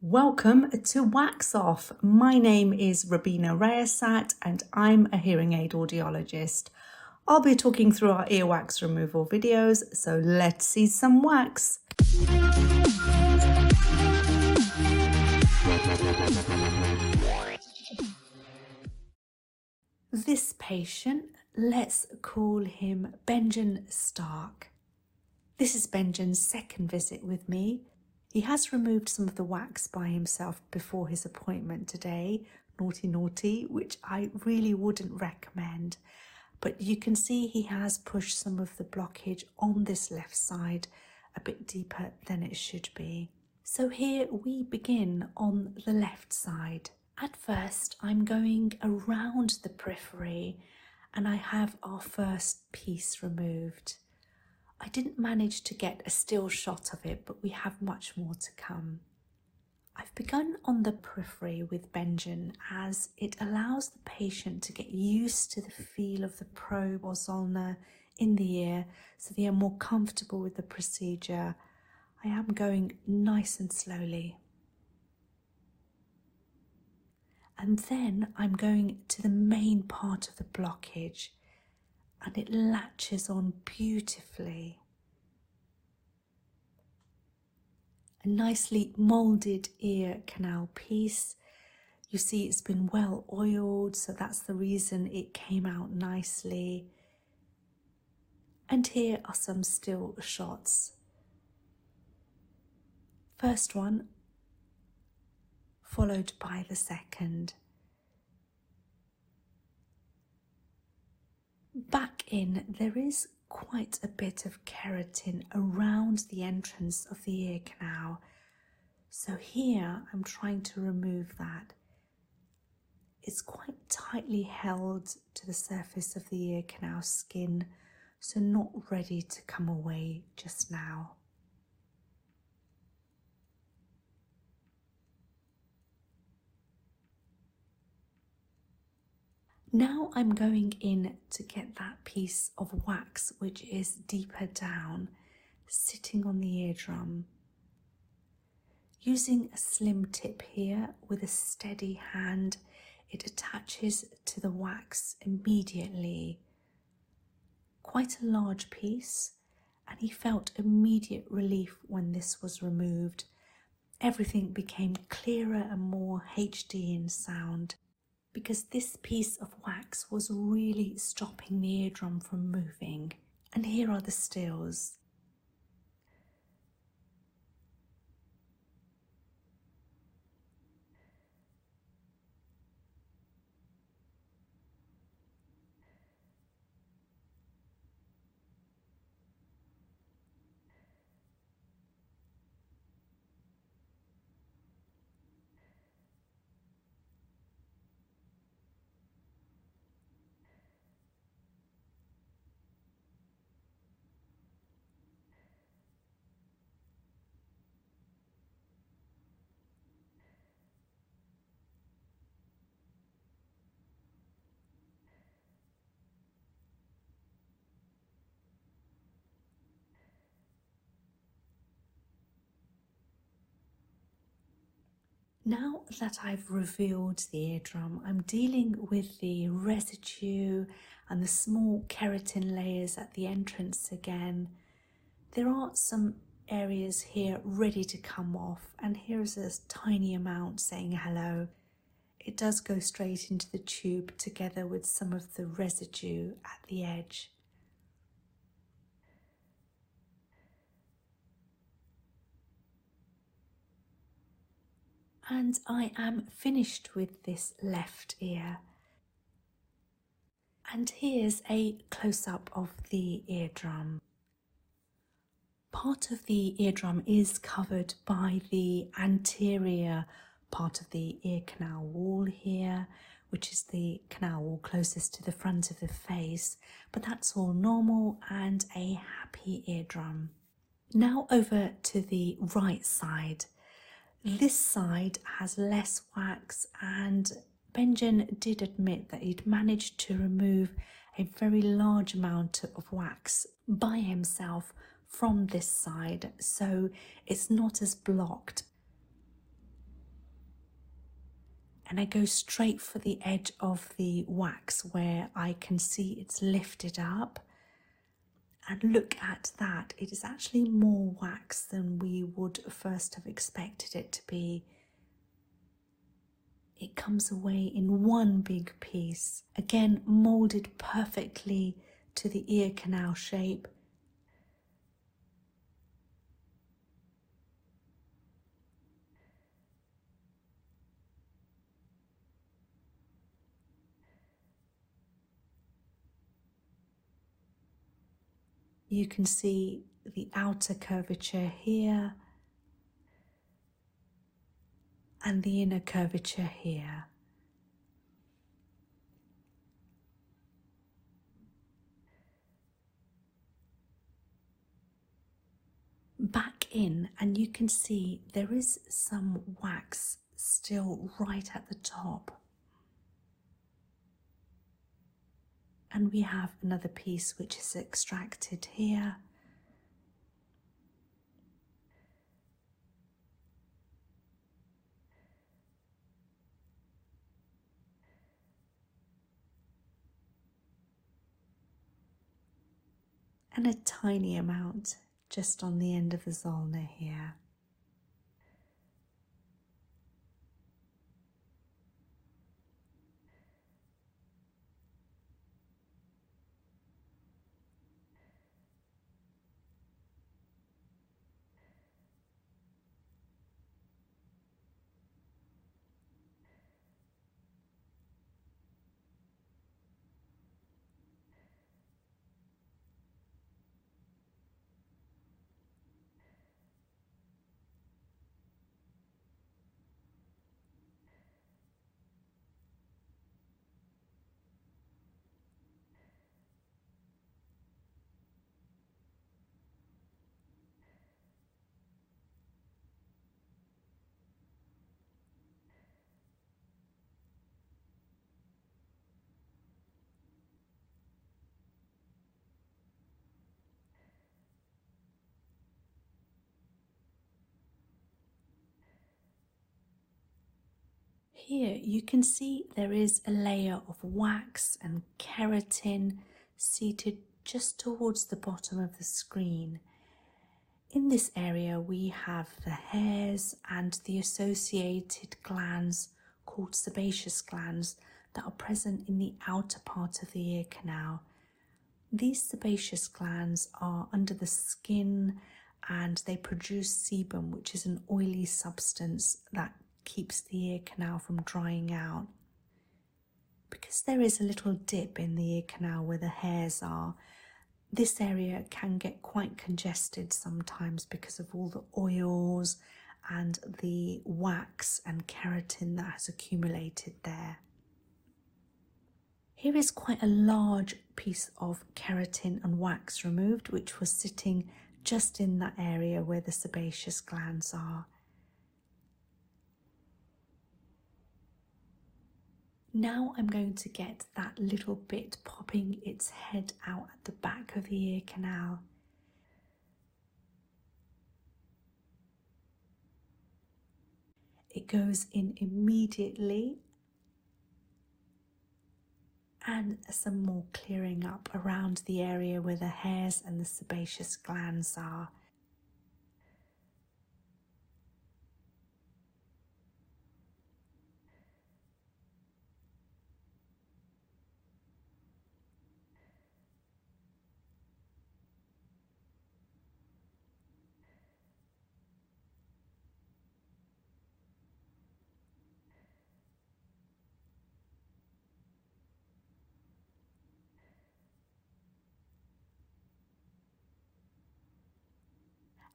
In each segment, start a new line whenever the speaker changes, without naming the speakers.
Welcome to Wax Off. My name is Robina Rayasat and I'm a hearing aid audiologist. I'll be talking through our earwax removal videos, so let's see some wax. This patient, let's call him Benjamin Stark. This is Benjamin's second visit with me. He has removed some of the wax by himself before his appointment today, naughty, which I really wouldn't recommend. But you can see he has pushed some of the blockage on this left side a bit deeper than it should be. So here we begin on the left side. At first, I'm going around the periphery and I have our first piece removed. I didn't manage to get a still shot of it, but we have much more to come. I've begun on the periphery with Benjamin as it allows the patient to get used to the feel of the probe or Zollner in the ear so they are more comfortable with the procedure. I am going nice and slowly. And then I'm going to the main part of the blockage and it latches on beautifully. A nicely moulded ear canal piece. You see it's been well oiled, so that's the reason it came out nicely. And here are some still shots. First one, followed by the second. Back in, there is quite a bit of keratin around the entrance of the ear canal. So here I'm trying to remove that. It's quite tightly held to the surface of the ear canal skin, so not ready to come away just now. Now I'm going in to get that piece of wax which is deeper down, sitting on the eardrum. Using a slim tip here with a steady hand, it attaches to the wax immediately. Quite a large piece, and he felt immediate relief when this was removed. Everything became clearer and more HD in sound, because this piece of wax was really stopping the eardrum from moving. And here are the stills. Now that I've revealed the eardrum, I'm dealing with the residue and the small keratin layers at the entrance again. There are some areas here ready to come off, and here's a tiny amount saying hello. It does go straight into the tube together with some of the residue at the edge. And I am finished with this left ear. And here's a close-up of the eardrum. Part of the eardrum is covered by the anterior part of the ear canal wall here, which is the canal wall closest to the front of the face, but that's all normal and a happy eardrum. Now over to the right side. This side has less wax, and Benjamin did admit that he'd managed to remove a very large amount of wax by himself from this side, so it's not as blocked. And I go straight for the edge of the wax where I can see it's lifted up. And look at that, it is actually more wax than we would first have expected it to be. It comes away in one big piece, again moulded perfectly to the ear canal shape. You can see the outer curvature here and the inner curvature here. Back in, and you can see there is some wax still right at the top. And we have another piece which is extracted here. And a tiny amount just on the end of the Zollner here. Here you can see there is a layer of wax and keratin seated just towards the bottom of the screen. In this area we have the hairs and the associated glands called sebaceous glands that are present in the outer part of the ear canal. These sebaceous glands are under the skin and they produce sebum, which is an oily substance that keeps the ear canal from drying out. Because there is a little dip in the ear canal where the hairs are, this area can get quite congested sometimes because of all the oils and the wax and keratin that has accumulated there. Here is quite a large piece of keratin and wax removed, which was sitting just in that area where the sebaceous glands are. Now I'm going to get that little bit popping its head out at the back of the ear canal. It goes in immediately, and some more clearing up around the area where the hairs and the sebaceous glands are.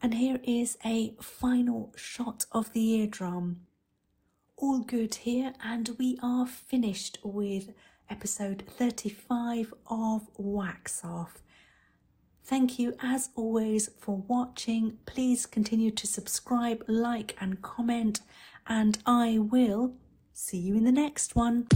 And here is a final shot of the eardrum. All good here, and we are finished with episode 35 of Wax Off. Thank you as always for watching. Please continue to subscribe, like and comment, and I will see you in the next one.